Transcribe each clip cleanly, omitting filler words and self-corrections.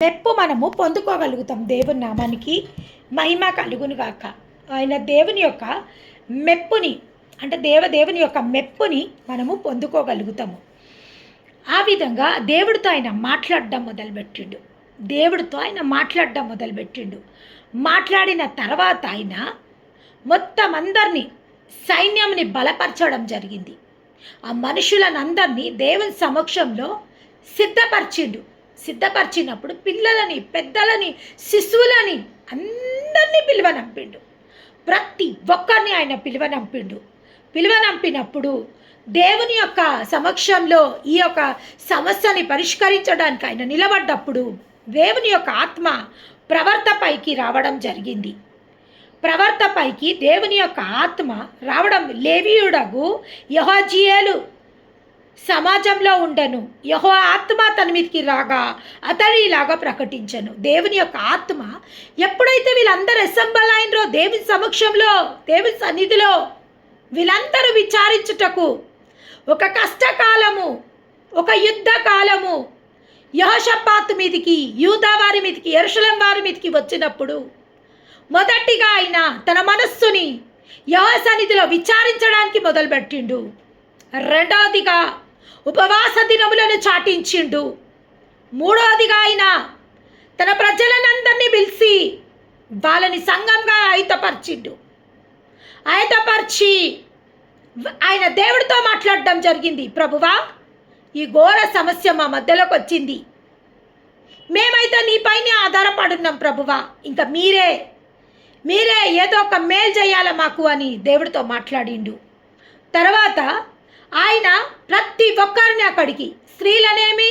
మెప్పు మనము పొందుకోగలుగుతాం. దేవుని నామానికి మహిమ కలుగును గాక. ఆయన దేవుని యొక్క మెప్పుని అంటే దేవుని యొక్క మెప్పుని మనము పొందుకోగలుగుతాము. ఆ విధంగా దేవుడితో ఆయన మాట్లాడడం మొదలుపెట్టిండు. మాట్లాడిన తర్వాత ఆయన మొత్తం అందరినీ సైన్యంని బలపరచడం జరిగింది. ఆ మనుషులనందరినీ దేవుని సమక్షంలో సిద్ధపరిచినప్పుడు పిల్లలని, పెద్దలని, శిశువులని అందరినీ పిలువనంపిండు. ప్రతి ఒక్కరిని ఆయన పిలువనంపినప్పుడు దేవుని యొక్క సమక్షంలో ఈ యొక్క సమస్యని పరిష్కరించడానికి ఆయన నిలబడ్డప్పుడు దేవుని యొక్క ఆత్మ ప్రవర్తపైకి రావడం జరిగింది. ప్రవర్తపైకి దేవుని యొక్క ఆత్మ రావడం, లేవీయుడగు యెహోజీయేలు సమాజంలో ఉండను. యెహోవా ఆత్మ తన మీదకి రాగా అతడిలాగా ప్రకటించను. దేవుని యొక్క ఆత్మ ఎప్పుడైతే వీళ్ళందరూ అసెంబ్ల్ అయినరో దేవుని సమక్షంలో, దేవుని సన్నిధిలో వీళ్ళందరూ విచారించుటకు ఒక కష్టకాలము, ఒక యుద్ధ కాలము యెహోషాపాతు మీదికి, యూదా వారి మీదికి, యెరూషలేం వారి మీదికి వచ్చినప్పుడు మొదటిగా ఆయన తన మనస్సుని యెహోవా సన్నిధిలో విచారించడానికి మొదలుపెట్టిండు. రెండవదిగా ఉపవాస దినములను చాటించిండు. మూడవదిగా ఆయన తన ప్రజలనందరినీ పిలిచి వాళ్ళని సంఘంగా ఆయతపరిచి ఆయన దేవుడితో మాట్లాడడం జరిగింది. ప్రభువా, ఈ ఘోర సమస్య మా మధ్యలోకి వచ్చింది. మేమైతే నీపైనే ఆధారపడున్నాం ప్రభువా. ఇంకా మీరే ఏదో ఒక మేలు చేయాలి మాకు అని దేవుడితో మాట్లాడిండు. తర్వాత ఆయన ప్రతి ఒక్కరిని అక్కడికి, స్త్రీలనేమి,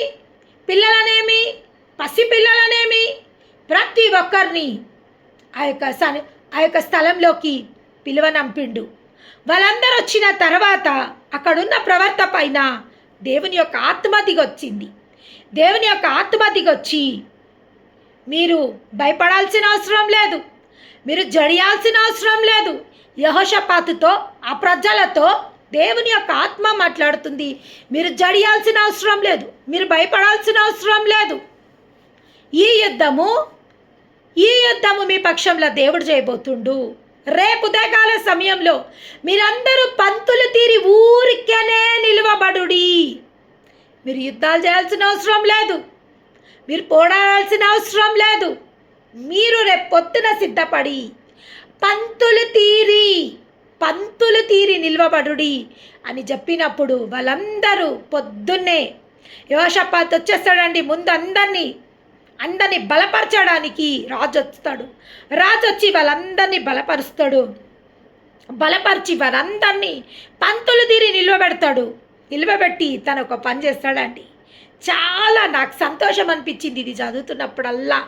పిల్లలనేమి, పసిపిల్లలనేమి, ప్రతి ఒక్కరిని ఆ యొక్క స్థలంలోకి పిలువనంపిండు. వాళ్ళందరూ వచ్చిన తర్వాత అక్కడున్న ప్రవర్త పైన దేవుని యొక్క ఆత్మ దిగొచ్చి మీరు భయపడాల్సిన అవసరం లేదు, మీరు జడియాల్సిన అవసరం లేదు. యెహోషాపాతుతో, ఆ ప్రజలతో దేవుని యొక్క ఆత్మ మాట్లాడుతుంది. మీరు జడియాల్సిన అవసరం లేదు, మీరు భయపడాల్సిన అవసరం లేదు. ఈ యుద్ధము మీ పక్షంలో దేవుడు చేయబోతుండు. రేపు ఉదయకాల సమయంలో మీరందరూ పంతులు తీరి ఊరికేనే నిలవబడుడి. మీరు యుద్ధాలు చేయాల్సిన అవసరం లేదు, మీరు పోరాడాల్సిన అవసరం లేదు. మీరు రేపు పొద్దున సిద్ధపడి పంతులు తీరి నిలవబడుడి అని చెప్పినప్పుడు వాళ్ళందరూ పొద్దున్నే యెహోషాపాతు వచ్చేస్తాడండి. ముందు అందరినీ బలపరచడానికి రాజు వచ్చి వాళ్ళందరినీ బలపరిచి వారందరినీ పంతులు తీరి నిలవబెట్టి తను ఒక పని చేస్తాడండి. చాలా నాకు సంతోషం అనిపించింది ఇది చదువుతున్నప్పుడల్లా.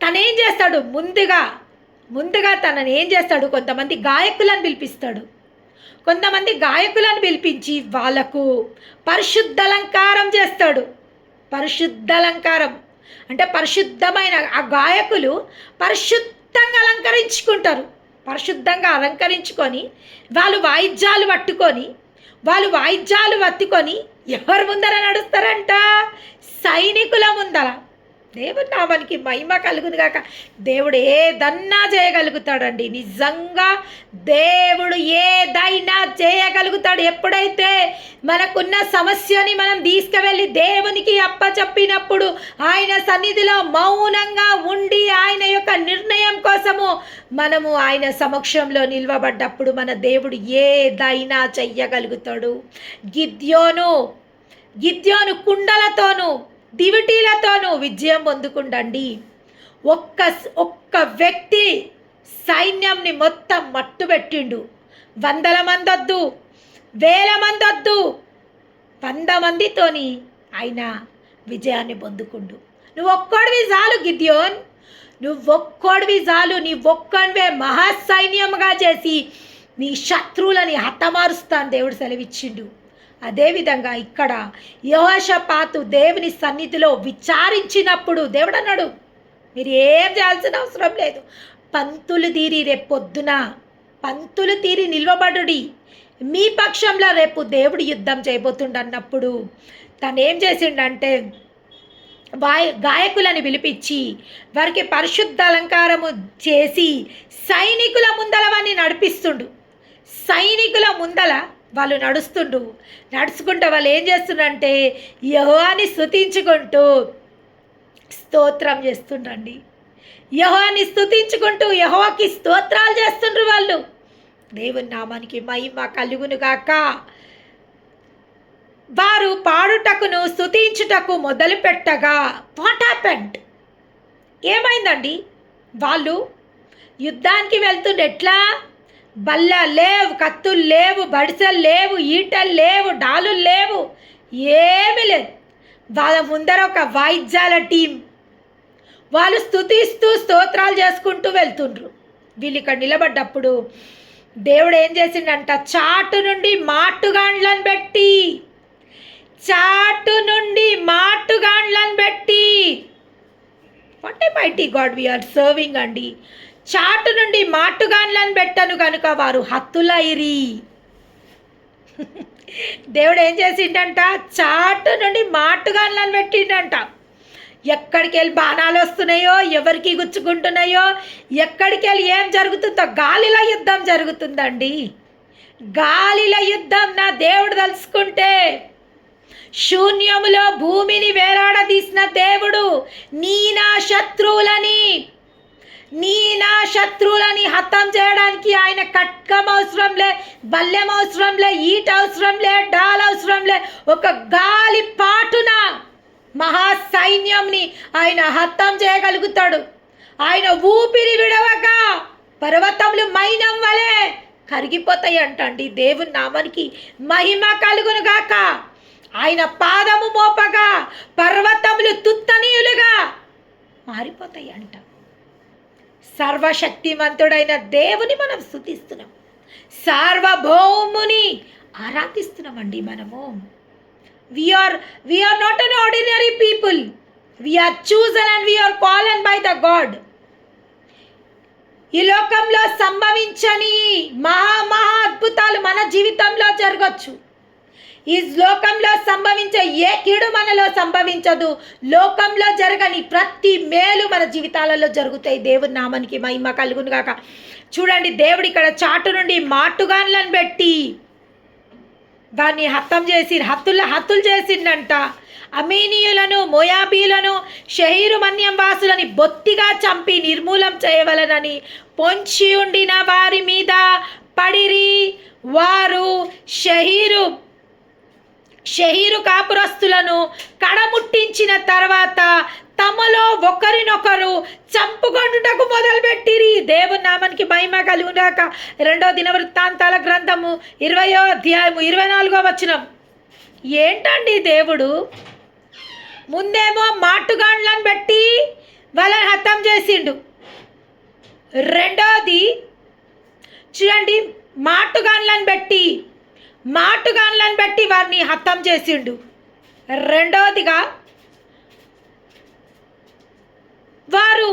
తనేం చేస్తాడు, ముందుగా తనని ఏం చేస్తాడు, కొంతమంది గాయకులను పిలిపించి వాళ్ళకు పరిశుద్ధలంకారం చేస్తాడు. పరిశుద్ధలంకారం అంటే పరిశుద్ధమైన ఆ గాయకులు పరిశుద్ధంగా అలంకరించుకొని వాళ్ళు వాయిద్యాలు పట్టుకొని ఎవరి ముందర నడుస్తారంట? సైనికుల ముందర. దేవుని నామానికి మహిమ కలుగును గాక. దేవుడు ఏదన్నా చేయగలుగుతాడండి. నిజంగా దేవుడు ఏదైనా చేయగలుగుతాడు. ఎప్పుడైతే మనకున్న సమస్యని మనం తీసుకువెళ్ళి దేవునికి అప్పచెప్పినప్పుడు, ఆయన సన్నిధిలో మౌనంగా ఉండి ఆయన యొక్క నిర్ణయం కోసము మనము ఆయన సమక్షంలో నిలవబడ్డప్పుడు మన దేవుడు ఏదైనా చెయ్యగలుగుతాడు. గిద్యోను కుండలతోనూ దివిటీలతోనూ విజయం పొందుకుండండి. ఒక్క వ్యక్తి సైన్యంని మొత్తం మట్టుబెట్టిండు. 100 మంది వద్దు, 1000 మంది వద్దు, 100 మందితోని ఆయన విజయాన్ని పొందుకుండు. నువ్వు ఒక్కడివి చాలు గిద్యోన్, నీ ఒక్కడివే మహాసైన్యంగా చేసి నీ శత్రువులని హతమారుస్తాను దేవుడు సెలవిచ్చిండు. అదేవిధంగా ఇక్కడ యెహోషాపాతు దేవుని సన్నిధిలో విచారించినప్పుడు దేవుడు అన్నాడు, మీరు ఏం చేయాల్సిన అవసరం లేదు, పంతులు తీరి రేపొద్దున నిలవబడుడి, మీ పక్షంలో రేపు దేవుడు యుద్ధం చేయబోతుండన్నప్పుడు తను ఏం చేసిండంటే గాయకులను పిలిపించి వారికి పరిశుద్ధ అలంకారము చేసి సైనికుల ముందల వారిని నడిపిస్తుండు. సైనికుల ముందల వాళ్ళు నడుచుకుంటూ వాళ్ళు ఏం చేస్తుండ్రంటే యెహోవాని స్తుతించుకుంటూ స్తోత్రం చేస్తుండ్రండి. యెహోవాని స్తుతించుకుంటూ యెహోవాకి స్తోత్రాలు చేస్తుండ్రు వాళ్ళు. దేవుని నామానికి మహిమ కలుగును గాక. వారు పాడుటకును స్తుతించుటకు మొదలు పెట్టగా వాట్ హ్యాపెండ్? ఏమైందండి? వాళ్ళు యుద్ధానికి వెళ్తుండే ఎట్లా? బల్ల లేవు, కత్తులు లేవు, బడిసెలు లేవు, ఈటలు లేవు, డాలులు లేవు, ఏమీ లేదు. వాళ్ళ ముందర ఒక వాయిద్యాల టీం. వాళ్ళు స్తుతిస్తూ స్తోత్రాలు చేసుకుంటూ వెళ్తుండ్రు. వీళ్ళు ఇక్కడ నిలబడ్డప్పుడు దేవుడు ఏం చేసిండంట? చాటు నుండి మాటుగాండ్లను పెట్టి what a mighty god we are serving అండి. చాటు నుండి మాటుగాండ్లను పెట్టను కనుక వారు హత్తులైరి. దేవుడు ఏం చేసిండంట? చాటు నుండి మాటుగాండ్లను పెట్టిండంట. ఎక్కడికి వెళ్ళి బాణాలు వస్తున్నాయో, ఎవరికి గుచ్చుకుంటున్నాయో, ఎక్కడికి వెళ్ళి ఏం జరుగుతుందో గాలిలో యుద్ధం జరుగుతుందండి. గాలిలో యుద్ధం నా దేవుడు తలుసుకుంటే. శూన్యములో భూమిని వేలాడదీసిన దేవుడు నీ నా శత్రువులని హతం చేయడానికి ఆయన ఖడ్గం అవసరం లే, బల్లెం అవసరం లే, ఈట అవసరం లే, డాల్ అవసరం లే. ఒక గాలి పాటున మహాసైన్యంని ఆయన హతం చేయగలుగుతాడు. ఆయన ఊపిరి విడవగా పర్వతములు మైనం వలె కరిగిపోతాయి అంటండి. దేవుని నామానికి మహిమ కలుగును గాక. ఆయన పాదము మోపగా పర్వతములు తుత్తనీయులుగా మారిపోతాయి అంట. సర్వశక్తిమంతుడైన దేవుని మనం స్తుతిస్తున్నాం. సార్వభౌముని ఆరాధిస్తున్నామండి మనము. We are not an ordinary people. We are chosen and we are called by the God. ఈ లోకంలో సంభవించని మహా అద్భుతాలు మన జీవితంలో జరగచ్చు. ఈ లోకంలో సంభవించే ఏ కీడు మనలో సంభవించదు. లోకంలో జరగని ప్రతి మేలు మన జీవితాలలో జరుగుతాయి. దేవుని నామానికి మహిమ కలుగును గాక. చూడండి, దేవుడు ఇక్కడ చాటు నుండి మాటుగాన్లను పెట్టి దాన్ని హత్తులు చేసిండంట. అమీనీయులను, మోయాబీలను, షహీరు మన్యం వాసులని బొత్తిగా చంపి నిర్మూలం చేయవలనని పొంచి ఉండిన వారి మీద పడిరి. వారు షహీరు కాపురస్తులను కడముట్టించిన తర్వాత తమలో ఒకరినొకరు చంపుకొనుటకు మొదలుపెట్టిరి. దేవుని నామానికి మహిమ కలుగుగాక. 2వ దినవృత్తాంతాల గ్రంథము 20వ అధ్యాయము 24వ వచనం. ఏంటండి దేవుడు? ముందేమో మాటుగాండ్లను పెట్టి వాళ్ళని హతం చేసిండు. రెండోది చూడండి, మాటుగాండ్లను పెట్టి వారిని హతం చేసిండు. రెండోదిగా వారు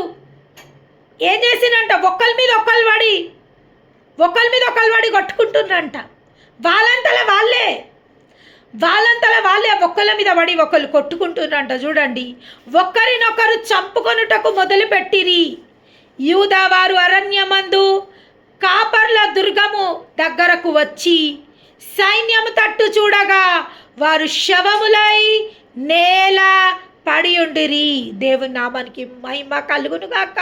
ఏం చేసిండంట? ఒకళ్ళ మీద ఒకళ్ళు పడి కొట్టుకుంటున్నారంట. వాళ్ళంతలా వాళ్ళే ఒకళ్ళ మీద పడి ఒకళ్ళు కొట్టుకుంటున్నారంట. చూడండి, ఒకరినొకరు చంపుకొనుటకు మొదలు పెట్టిరి. యూదా వారు అరణ్యమందు కాపర్ల దుర్గము దగ్గరకు వచ్చి సైన్యము తట్టు చూడగా వారు శవములై నేల పడి ఉండిరి. దేవుని నామానికి మహిమ కలుగును గాక.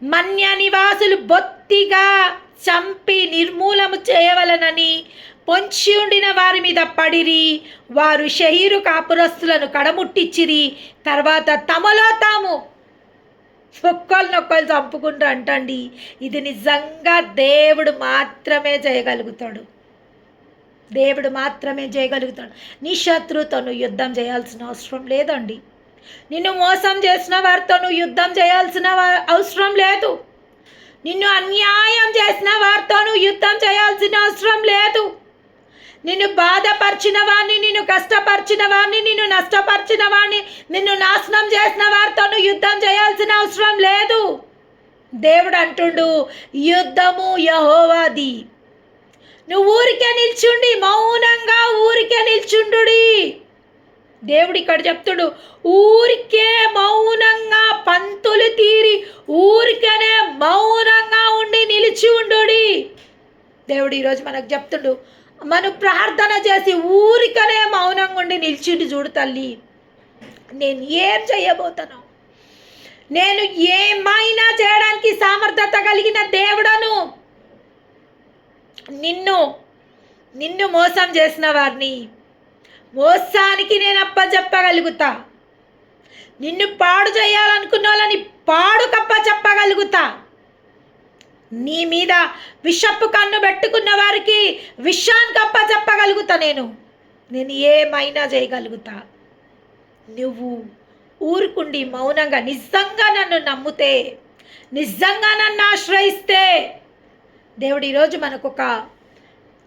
మన్య నివాసులు బొత్తిగా చంపి నిర్మూలము చేయవలనని పొంచి ఉండిన వారి మీద పడిరి. వారు షహీరు కాపురస్తులను కడముట్టించిరి. తర్వాత తమలో తాము ఒక్కళ్ళనొక్కళ్ళు చంపుకుంటారు అంటండి. ఇది నిజంగా దేవుడు మాత్రమే చేయగలుగుతాడు. నీ శత్రువుతో నువ్వు యుద్ధం చేయాల్సిన అవసరం లేదండి. నిన్ను మోసం చేసిన వారితో నువ్వు యుద్ధం చేయాల్సిన అవసరం లేదు. నిన్ను అన్యాయం చేసిన వారితో నువ్వు యుద్ధం చేయాల్సిన అవసరం లేదు. నిన్ను బాధపరిచిన వాడిని, నిన్ను కష్టపరిచిన వాడిని, నిన్ను నష్టపరిచిన వాడిని, నిన్ను నాశనం చేసిన వారితో నువ్వు యుద్ధం చేయాల్సిన అవసరం లేదు. దేవుడు అంటుండు, యుద్ధము యెహోవాది. నువ్వు ఊరికే నిల్చుండి, మౌనంగా ఊరికే నిల్చుండుడి. దేవుడు ఇక్కడ చెప్తుడు, ఊరికే మౌనంగా పంతులు తీరి ఊరికనే మౌనంగా ఉండి నిలిచి ఉండుడి. దేవుడు ఈరోజు మనకు చెప్తుడు, మనం ప్రార్థన చేసి ఊరికనే మౌనంగా ఉండి నిలిచిండి చూడు తల్లి, నేను ఏం చేయబోతాను, నేను ఏమైనా చేయడానికి సామర్థ్యత కలిగిన దేవుడను. నిన్ను మోసం చేసిన వారిని మోసానికి నేను అప్పచెప్పగలుగుతా. నిన్ను పాడు చేయాలనుకున్న వాళ్ళని పాడుకప్ప చెప్పగలుగుతా. నీ మీద విషపు కన్ను పెట్టుకున్న వారికి విషానికి అప్ప చెప్పగలుగుతా. నేను ఏమైనా చేయగలుగుతా. నువ్వు ఊరుకుండి మౌనంగా నిజంగా నన్ను నమ్మితే, నిజంగా నన్ను ఆశ్రయిస్తే, దేవుడు ఈరోజు మనకు ఒక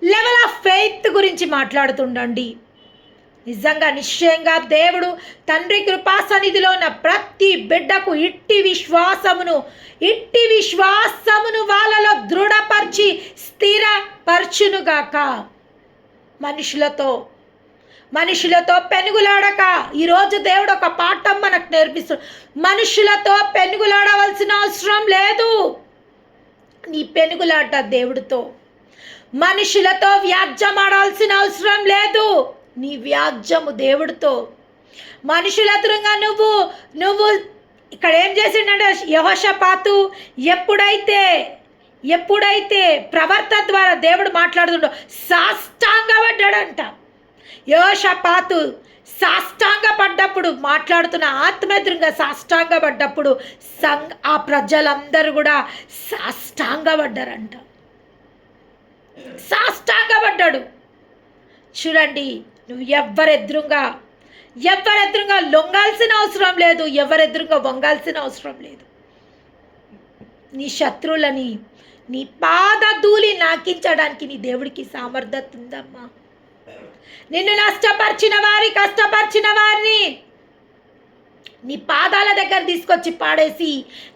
లెవెల్ ఆఫ్ ఫెయిత్ గురించి మాట్లాడుతుండండి. నిజంగా నిశ్చయంగా దేవుడు తండ్రి కృపా సన్నిధిలో ఉన్న ప్రతి బిడ్డకు ఇట్టి విశ్వాసమును వాళ్ళలో దృఢపరిచి స్థిరపరచునుగాక. మనుషులతో పెనుగులాడక. ఈరోజు దేవుడు ఒక పాఠం మనకు నేర్పిస్తాడు. మనుషులతో పెనుగులాడవలసిన అవసరం లేదు. నీ పెనుగులాట దేవుడితో. మనుషులతో వ్యాజ్యం ఆడాల్సిన అవసరం లేదు. నీ వ్యాజ్యము దేవుడితో. మనుషుల ఎదురుగా నువ్వు ఇక్కడ ఏం చేసిండంటే, యెహోషాపాతు ఎప్పుడైతే ప్రవర్త ద్వారా దేవుడు మాట్లాడుతుండో సాష్టాంగపడ్డాడంట. యెహోషాపాతు సాష్టాంగపడ్డప్పుడు, మాట్లాడుతున్న ఆత్మ ఎదురుగా సాష్టాంగపడ్డప్పుడు ఆ ప్రజలందరూ కూడా సాష్టాంగపడ్డారంట. సాష్టాంగపడ్డాడు. చూడండి, నువ్వు ఎవరెదురుగా లొంగాల్సిన అవసరం లేదు, ఎవరెదురుగా వంగాల్సిన అవసరం లేదు. నీ శత్రువులని నీ పాదధూళి నాకించడానికి నీ దేవుడికి సామర్థ్యత ఉందమ్మా. నిన్ను కష్టపరిచిన వారిని నీ పాదాల దగ్గర తీసుకొచ్చి పాడేసి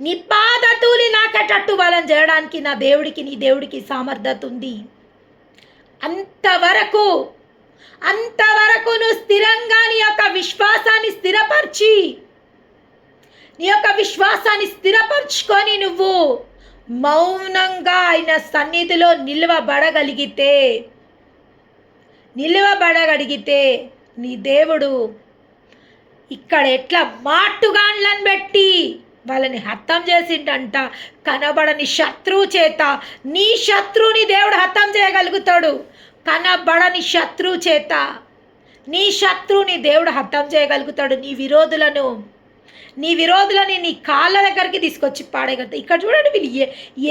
నీ పాదధూళి నాకేటట్టు వాళ్ళని చేయడానికి నీ దేవుడికి సామర్థ్యత ఉంది. అంతవరకు నువ్వు స్థిరంగా నీ యొక్క విశ్వాసాన్ని స్థిరపరచుకొని నువ్వు మౌనంగా ఆయన సన్నిధిలో నిలవబడగలిగితే నీ దేవుడు ఇక్కడ ఎట్లా మాటుగాండ్లను పెట్టి వాళ్ళని హతం చేసిండంట. కనబడని శత్రువు చేత నీ శత్రువుని దేవుడు హతం చేయగలుగుతాడు. కనబడని శత్రువు చేత నీ శత్రువుని దేవుడు హతం చేయగలుగుతాడు. నీ విరోధులని నీ కాళ్ళ దగ్గరికి తీసుకొచ్చి పాడగలుగుతాడు. ఇక్కడ చూడండి, వీళ్ళు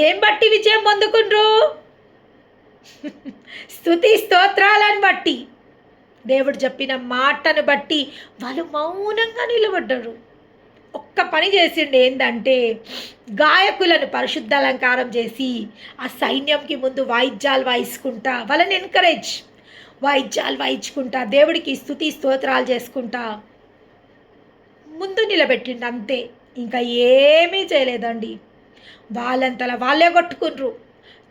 ఏం బట్టి విజయం పొందుకుండ్రు? స్తుతి స్తోత్రాలను బట్టి, దేవుడు చెప్పిన మాటను బట్టి వాళ్ళు మౌనంగా నిలబడ్డారు. ఒక్క పని చేసిండు, ఏంటంటే గాయకులను పరిశుద్ధ అలంకారం చేసి ఆ సైన్యంకి ముందు వాయిద్యాలు వాయించుకుంటా, వాళ్ళని వాయిద్యాలు వాయించుకుంటా, దేవుడికి స్తుతి స్తోత్రాలు చేసుకుంటా ముందు నిలబెట్టిండు. అంతే, ఇంకా ఏమీ చేయలేదండి. వాళ్ళంతలా వాళ్ళే కొట్టుకుండ్రు.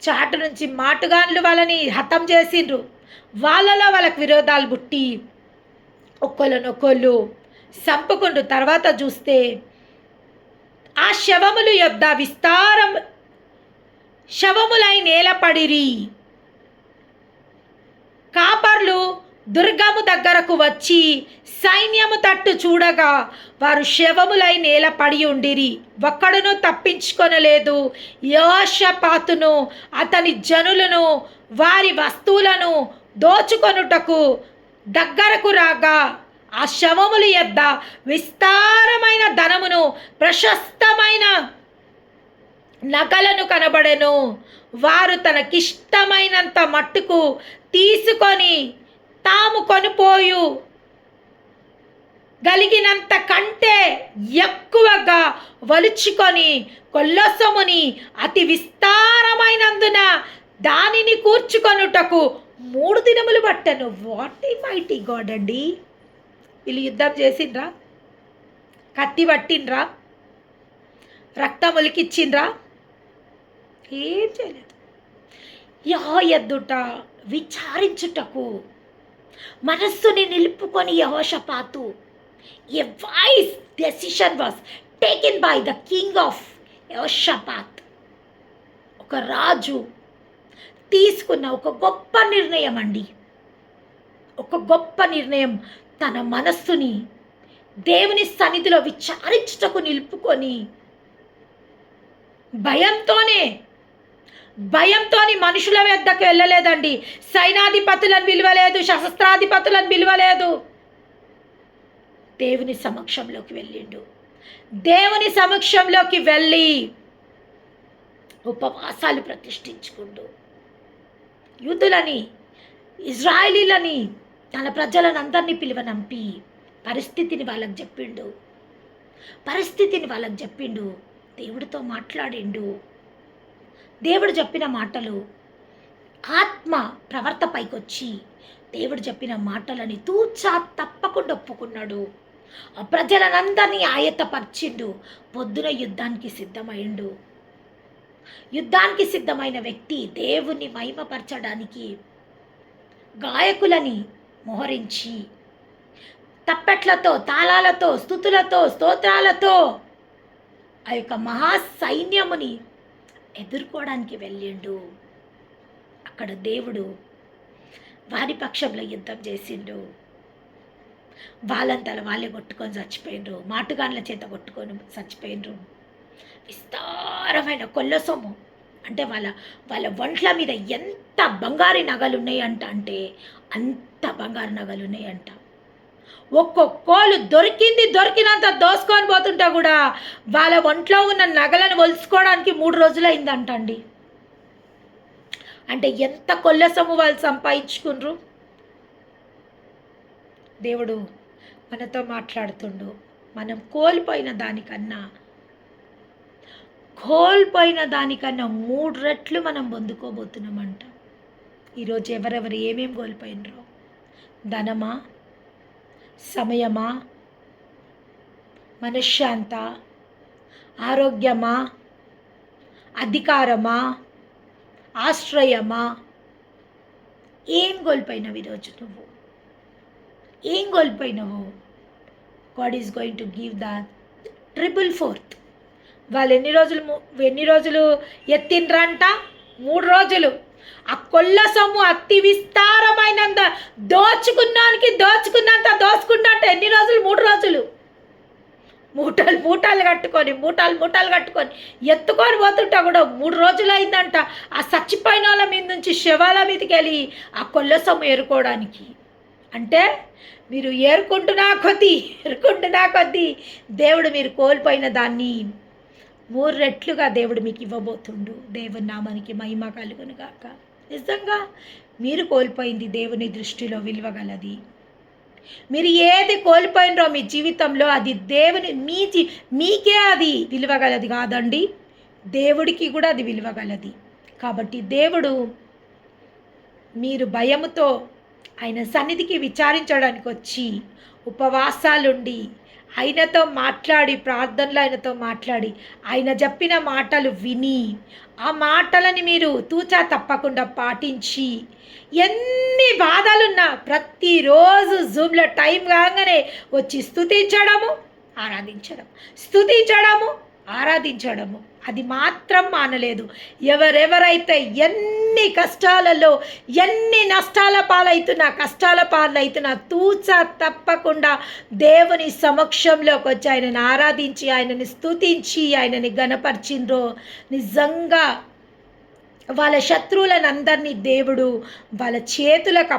చాటు నుంచి మాటుగాన్లు వాళ్ళని హతం చేసిండ్రు. వాళ్ళకు విరోధాలు పుట్టి ఒక్కొక్కళ్ళు సంపుకుండ్రు. తర్వాత చూస్తే ఆ శవములు యొద్ద శవములై నేలపడిరి. కాపర్లు దుర్గము దగ్గరకు వచ్చి సైన్యము తట్టు చూడగా వారు శవములై నేలపడి ఉండిరి. ఒక్కడును తప్పించుకొనలేదు. యెహోషాపాతును అతని జనులను వారి వస్తువులను దోచుకొనుటకు దగ్గరకు రాగా ఆ శవముల యొద్ద విస్తారమైన ధనమును ప్రశస్తమైన నగలను కనబడెను. వారు తనకిష్టమైనంత మట్టుకు తీసుకొని తాము కొనిపోయు గలిగినంత కంటే ఎక్కువగా వలుచుకొని కొల్లసొమ్ముని అతి విస్తారమైనందున దానిని కూర్చుకొనుటకు 3 దినములు పట్టెను. వాట్ ఏ మైటీ గాడ్ అండి! వీళ్ళు యుద్ధం చేసిండ్రా? కత్తి పట్టిండ్రా? రక్తం ఒలికిచ్చిండ్రా? ఏం చేయలేదు. ఎద్దుట విచారించుటకు మనస్సుని నిలుపుకొని యెహోషాపాతు, a wise decision was taken by the king of Jehoshaphat. ఒక రాజు తీసుకున్న ఒక గొప్ప నిర్ణయం అండి, ఒక గొప్ప నిర్ణయం. తన మనస్సుని దేవుని సన్నిధిలో విచారించుటకు నిలుపుకొని భయంతోని మనుషుల వద్దకు వెళ్ళలేదండి. సైనాధిపతులను పిలవలేదు, సశస్త్రాధిపతులను పిలవలేదు. దేవుని సమక్షంలోకి వెళ్ళిండు. దేవుని సమక్షంలోకి వెళ్ళి ఉపవాసాలు ప్రతిష్ఠించుకుంటూ యూదులని, ఇజ్రాయేలీలని, తన ప్రజలను అందరినీ పిలువనంపి పరిస్థితిని వాళ్ళకి చెప్పిండు. దేవుడితో మాట్లాడిండు. దేవుడు చెప్పిన మాటలు ఆత్మ ప్రవర్త పైకొచ్చి దేవుడు చెప్పిన మాటలని తూచా తప్పకుండా ఒప్పుకున్నాడు. ఆ ప్రజలనందరినీ ఆయత్తపరిచిండు. పొద్దున యుద్ధానికి సిద్ధమైన వ్యక్తి దేవుని మహిమపరచడానికి గాయకులని మోహరించి తప్పెట్లతో, తాళాలతో, స్తుతులతో, స్తోత్రాలతో ఆ యొక్క మహాసైన్యముని ఎదుర్కోవడానికి వెళ్ళిండు. అక్కడ దేవుడు వారి పక్షంలో యుద్ధం చేసిండు. వాళ్ళంతలా వాళ్ళే కొట్టుకొని చచ్చిపోయిండ్రు, మాటుగాన్ల చేత కొట్టుకొని చచ్చిపోయిండ్రు. విస్తారమైన కొల్ల సొమ్ము, అంటే వాళ్ళ ఒంట్ల మీద ఎంత బంగారు నగలు ఉన్నాయంట, అంటే అంత బంగారు నగలు ఉన్నాయంట. ఒక్కొక్కళ్ళు దొరికినంత దోసుకొని పోతుంటా కూడా వాళ్ళ ఒంట్లో ఉన్న నగలను ఒలుసుకోవడానికి 3 రోజులు అయిందంటండి. అంటే ఎంత కొల్ల సొమ్ము వాళ్ళు సంపాదించుకుండ్రు. దేవుడు మనతో మాట్లాడుతుండు. మనం కోల్పోయిన దానికన్నా 3 రెట్లు మనం పొందుకోబోతున్నామంట. ఈరోజు ఎవరెవరు ఏమేమి కోల్పోయినరో, ధనమా, సమయమా, మనశ్శాంత, ఆరోగ్యమా, అధికారమా, ఆశ్రయమా, ఏం కోల్పోయినవు ఈరోజు నువ్వు? ఏం కోల్పోయినవు? God is going to give the 4/4. వాళ్ళు ఎన్ని రోజులు ఎత్తిండ్రంట? 3 రోజులు. ఆ కొల్ల సొమ్ము అతి విస్తారమైనంత దోచుకున్నంత దోచుకున్నట్టు ఎన్ని రోజులు? 3 రోజులు. మూటలు కట్టుకొని ఎత్తుకొని పోతుంటా కూడా 3 రోజులు అయిందంట. ఆ చచ్చిపోయిన వాళ్ళ మీద నుంచి శవాల మీదకి వెళ్ళి ఆ కొల్ల సొమ్ము ఏరుకోవడానికి. అంటే మీరు ఏరుకుంటున్నా కొద్దీ దేవుడు మీరు కోల్పోయిన దాన్ని 3 రెట్లుగా దేవుడు మీకు ఇవ్వబోతుండు. దేవుని నామానికి మహిమ కలుగును గాక. నిజంగా మీరు కోల్పోయింది దేవుని దృష్టిలో విలువగలది. మీరు ఏది కోల్పోయినరో మీ జీవితంలో అది దేవుని మీకే అది విలువగలది కాదండి, దేవుడికి కూడా అది విలువగలది. కాబట్టి దేవుడు మీరు భయముతో ఆయన సన్నిధికి విచారించడానికి వచ్చి ఉపవాసాలుండి ఆయనతో మాట్లాడి, ప్రార్థనలో ఆయనతో మాట్లాడి, ఆయన చెప్పిన మాటలు విని ఆ మాటలని మీరు తూచా తప్పకుండా పాటించి, ఎన్ని బాధలున్నా ప్రతిరోజు జూమ్లో టైం కాగానే వచ్చి ఆరాధించడము అది మాత్రం మానలేదు. ఎవరెవరైతే ఎన్ని నష్టాల పాలైతున్నా తూచా తప్పకుండా దేవుని సమక్షంలోకి వచ్చి ఆయనని ఆరాధించి, ఆయనని స్తుతించి, ఆయనని గణపరిచిండ్రో నిజంగా వాళ్ళ శత్రువులనందరినీ దేవుడు వాళ్ళ చేతులకు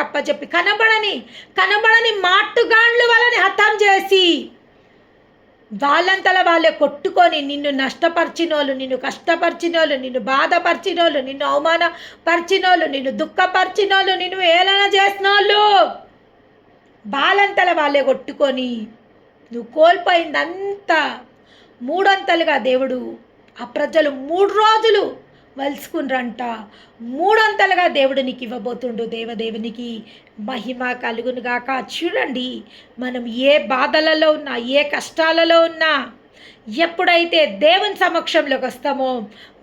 అప్పజెప్పి కనబడని మాటుగాండ్లు వాళ్ళని హతం చేసి వాళ్ళంతలా వాళ్ళే కొట్టుకొని నిన్ను నష్టపరిచినోళ్ళు, నిన్ను కష్టపరిచినోళ్ళు, నిన్ను బాధపరిచినోళ్ళు, నిన్ను అవమానపరిచినోళ్ళు, నిన్ను దుఃఖపరిచినోళ్ళు, నిన్ను ఏలన చేసినోళ్ళు వాళ్ళంతలా వాళ్ళే కొట్టుకొని నువ్వు కోల్పోయిందంతా 3 అంతలుగా దేవుడు ఆ ప్రజలు 3 రోజులు వలుసుకున్రంట. 3 అంతలుగా దేవుడు నీకు ఇవ్వబోతుండు. దేవదేవునికి మహిమ కలుగును గాక. చూడండి, మనం ఏ బాధలలో ఉన్నా, ఏ కష్టాలలో ఉన్నా, ఎప్పుడైతే దేవుని సమక్షంలోకి వస్తామో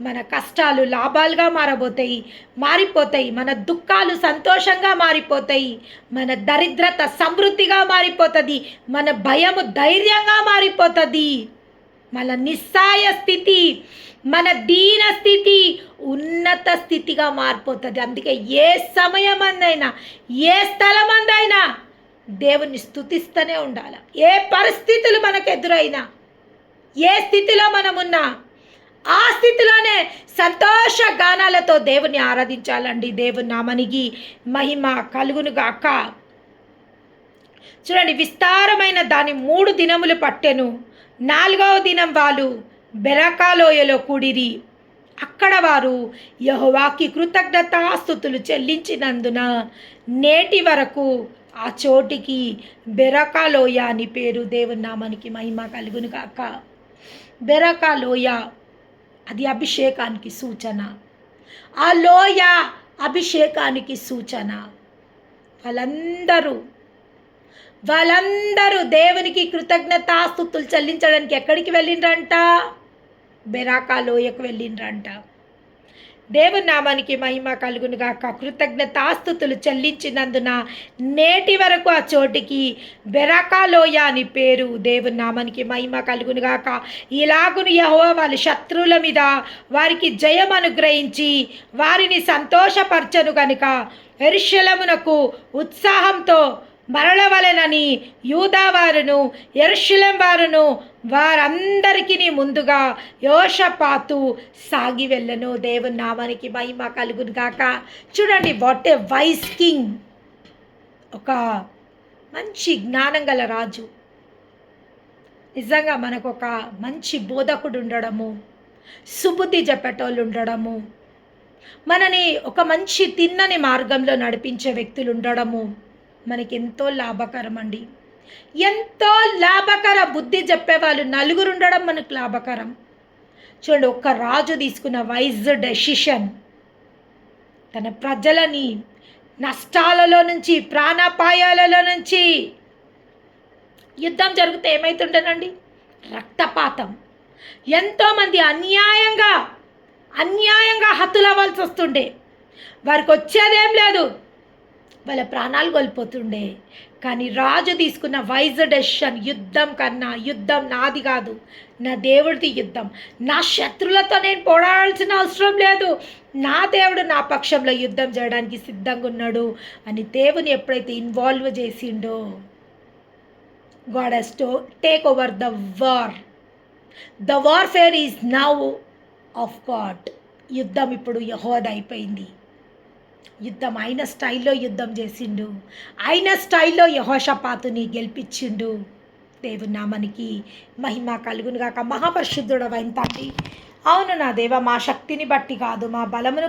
మన కష్టాలు లాభాలుగా మారిపోతాయి, మన దుఃఖాలు సంతోషంగా మారిపోతాయి, మన దరిద్రత సమృద్ధిగా మారిపోతుంది, మన భయము ధైర్యంగా మారిపోతుంది, మన నిస్సాయ స్థితి, మన దీన స్థితి ఉన్నత స్థితిగా మారిపోతుంది. అందుకే ఏ సమయమందైనా ఏ స్థలమందైనా దేవుణ్ణి స్తుతిస్తూనే ఉండాలి. ఏ పరిస్థితులు మనకు ఎదురైనా, ఏ స్థితిలో మనమున్నా ఆ స్థితిలోనే సంతోష గానాలతో దేవుని ఆరాధించాలండి. దేవుని నామానికి మహిమ కలుగునుగాక. చూడండి, విస్తారమైన దాని 3 దినములు పట్టెను. 4వ దినం వాళ్ళు బెరకాలోయలో కూడిరి. అక్కడ వారు యెహోవాకి కృతజ్ఞతాస్తుతులు చెల్లించినందున నేటి వరకు ఆ చోటికి బెరకాలోయ అని పేరు. దేవుని నామానికి మహిమ కలుగును కాక. బెరకాలోయ అది అభిషేకానికి సూచన. ఆ లోయ అభిషేకానికి సూచన. వాళ్ళందరూ దేవునికి కృతజ్ఞతాస్తుతులు చెల్లించడానికి ఎక్కడికి వెళ్ళిండ్రంట? బెరాకాలోయకు వెళ్ళిండ్రంట. దేవుని నామానికి మహిమ కలుగును గాక. కృతజ్ఞతాస్తుతులు చెల్లించినందున నేటి వరకు ఆ చోటికి బెరాకాలోయ అని పేరు. దేవుని నామానికి మహిమ కలుగును గాక. ఇలాగును యెహోవా వాళ్ళ శత్రువుల మీద వారికి జయం అనుగ్రహించి వారిని సంతోషపరచను గనుక యెరూషలేమునకు ఉత్సాహంతో మరలవలెనని యూదా వారును యెరూషలేం వారును వారందరికీ ముందుగా యోషపాతు సాగి వెళ్ళను. దేవుని నామానికి మహిమ కలుగును గాక. చూడండి, వాట్ ఏ వైస్ కింగ్. ఒక మంచి జ్ఞానం గల రాజు. నిజంగా మనకు ఒక మంచి బోధకుడు ఉండడము, సుబుద్ధి చెప్పేటోళ్ళు ఉండడము, మనని ఒక మంచి తిన్నని మార్గంలో నడిపించే వ్యక్తులు ఉండడము మనకి ఎంతో లాభకరం అండి. ఎంతో లాభకర. బుద్ధి చెప్పేవాళ్ళు 4 ఉండడం మనకు లాభకరం. చూడండి, ఒక రాజు తీసుకున్న వైజ్ డెసిషన్ తన ప్రజలని నష్టాలలో నుంచి, ప్రాణాపాయాలలో నుంచి, యుద్ధం జరిగితే ఏమవుతుండేనండి? రక్తపాతం. ఎంతోమంది అన్యాయంగా హతులవ్వాల్సి వస్తుండే. వారికి వచ్చేదేం లేదు, వాళ్ళ ప్రాణాలు కోల్పోతుండే. కానీ రాజు తీసుకున్న వైజ్ డెసిషన్, యుద్ధం నాది కాదు, నా దేవుడిది యుద్ధం. నా శత్రులతో నేను పోరాడాల్సిన అవసరం లేదు, నా దేవుడు నా పక్షంలో యుద్ధం చేయడానికి సిద్ధంగా ఉన్నాడు అని దేవుని ఎప్పుడైతే ఇన్వాల్వ్ చేసిండో, God has to take over the war. The warfare is now of God. యుద్ధం ఇప్పుడు యెహోవాది అయిపోయింది. యుద్ధం ఆయన స్టైల్లో యుద్ధం చేసిండు. ఆయన స్టైల్లో యెహోషాపాతుని గెలిపించిండు. దేవుని నామానికి మహిమ కలుగును గాక. మహాపరిశుద్ధుడవైన తండ్రి, అవును నా దేవ, మా శక్తిని బట్టి కాదు, మా బలమును